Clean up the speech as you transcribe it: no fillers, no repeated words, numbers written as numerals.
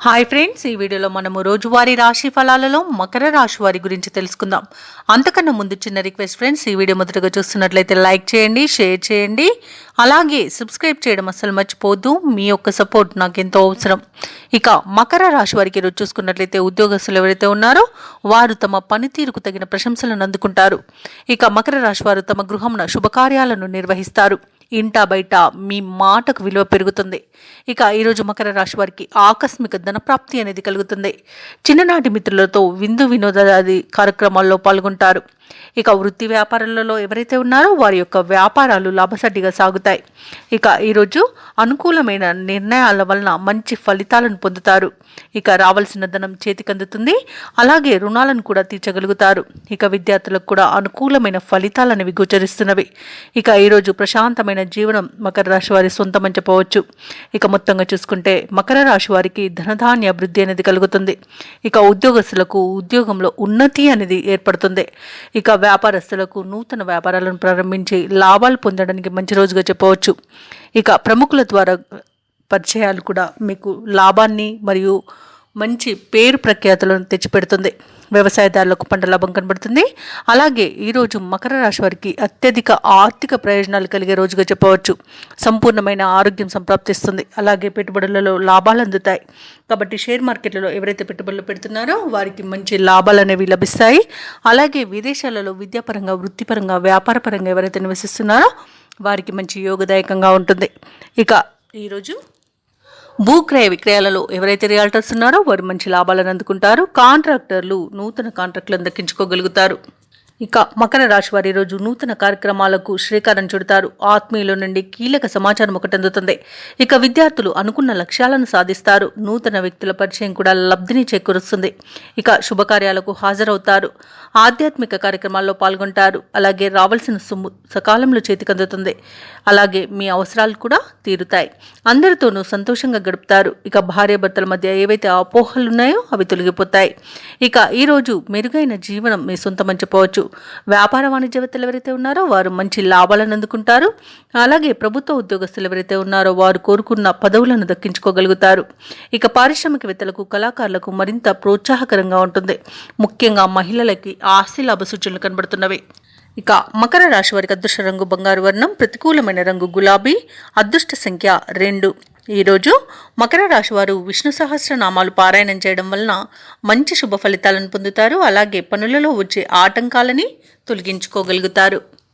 Hi friends, ఈ వీడియోలో మనము రోజువారీ రాశి ఫలాలలో మకర రాశి వారి గురించి తెలుసుకుందాం. అంతకన్నా ముందు చిన్న రిక్వెస్ట్ ఫ్రెండ్స్, ఈ వీడియో మొదటగా చూస్తున్నట్లయితే లైక్ చేయండి, షేర్ చేయండి, అలాగే సబ్స్క్రైబ్ చేయడం అస్సలు మర్చిపోవద్దు. మీ యొక్క సపోర్ట్ నాకు ఎంతో అవసరం. ఇక మకర రాశి వారికి ఈరోజు చూసుకున్నట్లయితే ఉద్యోగస్తులు ఎవరైతే ఉన్నారో వారు తమ పనితీరుకు తగిన ప్రశంసలను అందుకుంటారు. ఇక మకర రాశి వారు తమ గృహంన శుభకార్యాలను నిర్వహిస్తారు. ఇంటా బయట మీ మాటకు విలువ పెరుగుతుంది. ఇక ఈరోజు మకర రాశి వారికి ఆకస్మిక ధనప్రాప్తి అనేది కలుగుతుంది. చిన్ననాటి మిత్రులతో విందు వినోదాది కార్యక్రమాల్లో పాల్గొంటారు. ఇక వృత్తి వ్యాపారాలలో ఎవరైతే ఉన్నారో వారి యొక్క వ్యాపారాలు లాభసాటిగా సాగుతాయి. ఇక ఈరోజు అనుకూలమైన నిర్ణయాల వలన మంచి ఫలితాలను పొందుతారు. ఇక రావాల్సిన ధనం చేతికి అందుతుంది, అలాగే రుణాలను కూడా తీర్చగలుగుతారు. ఇక విద్యార్థులకు కూడా అనుకూలమైన ఫలితాలు అనేవి గోచరిస్తున్నవి. ఇక ఈరోజు ప్రశాంతమైన జీవనం మకర రాశి వారి సొంతమని చెప్పవచ్చు. ఇక మొత్తంగా చూసుకుంటే మకర రాశి వారికి ధనధాన్య అభివృద్ధి అనేది కలుగుతుంది. ఇక ఉద్యోగస్తులకు ఉద్యోగంలో ఉన్నతి అనేది ఏర్పడుతుంది. ఇక వ్యాపారస్తులకు నూతన వ్యాపారాలను ప్రారంభించి లాభాలు పొందడానికి మంచి రోజుగా చెప్పవచ్చు. ఇక ప్రముఖుల ద్వారా పరిచయాలు కూడా మీకు లాభాన్ని మరియు మంచి పేరు ప్రఖ్యాతులను తెచ్చిపెడుతుంది. వ్యవసాయదారులకు పంట లాభం కనబడుతుంది. అలాగే ఈరోజు మకర రాశి వారికి అత్యధిక ఆర్థిక ప్రయోజనాలు కలిగే రోజుగా చెప్పవచ్చు. సంపూర్ణమైన ఆరోగ్యం సంప్రాప్తిస్తుంది. అలాగే పెట్టుబడులలో లాభాలు అందుతాయి. కాబట్టి షేర్ మార్కెట్లలో ఎవరైతే పెట్టుబడులు పెడుతున్నారో వారికి మంచి లాభాలు అనేవి లభిస్తాయి. అలాగే విదేశాలలో విద్యాపరంగా, వృత్తిపరంగా, వ్యాపారపరంగా ఎవరైతే నివసిస్తున్నారో వారికి మంచి యోగదాయకంగా ఉంటుంది. ఇక ఈరోజు భూక్రయ విక్రయాలలో ఎవరైతే రియాల్టర్స్ ఉన్నారో వారు మంచి లాభాలను అందుకుంటారు. కాంట్రాక్టర్లు నూతన కాంట్రాక్టులను దక్కించుకోగలుగుతారు. ఇక మకర రాశి వారి రోజు నూతన కార్యక్రమాలకు శ్రీకారం చుడతారు. ఆత్మీయుల నుండి కీలక సమాచారం ఒకటి అందుతుంది. ఇక విద్యార్థులు అనుకున్న లక్ష్యాలను సాధిస్తారు. నూతన వ్యక్తుల పరిచయం కూడా లబ్ధిని చేకూరుస్తుంది. ఇక శుభకార్యాలకు హాజరవుతారు. ఆధ్యాత్మిక కార్యక్రమాల్లో పాల్గొంటారు. అలాగే రావాల్సిన సొమ్ము సకాలంలో చేతికందుతుంది. అలాగే మీ అవసరాలు కూడా తీరుతాయి. అందరితోనూ సంతోషంగా గడుపుతారు. ఇక భార్యాభర్తల మధ్య ఏవైతే అపోహలు ఉన్నాయో అవి తొలగిపోతాయి. ఇక ఈరోజు మెరుగైన జీవనం మీ సొంతమని చెప్పవచ్చు. వ్యాపార వాణిజ్యవేత్తలు ఎవరైతే ఉన్నారో వారు మంచి లాభాలను అందుకుంటారు. అలాగే ప్రభుత్వ ఉద్యోగస్తులు ఎవరైతే ఉన్నారో వారు కోరుకున్న పదవులను దక్కించుకోగలుగుతారు. ఇక పారిశ్రామికవేత్తలకు, కళాకారులకు మరింత ప్రోత్సాహకరంగా ఉంటుంది. ముఖ్యంగా మహిళలకి ఆస్తి లాభ సూచనలు కనబడుతున్నవి. ఇక మకర రాశి వారికి అదృష్ట రంగు బంగారు వర్ణం, ప్రతికూలమైన రంగు గులాబీ, అదృష్ట సంఖ్య 2. ఈరోజు మకర రాశి వారు విష్ణు సహస్రనామాలు పారాయణం చేయడం వలన మంచి శుభ ఫలితాలను పొందుతారు. అలాగే పనులలో వచ్చే ఆటంకాలని తొలగించుకోగలుగుతారు.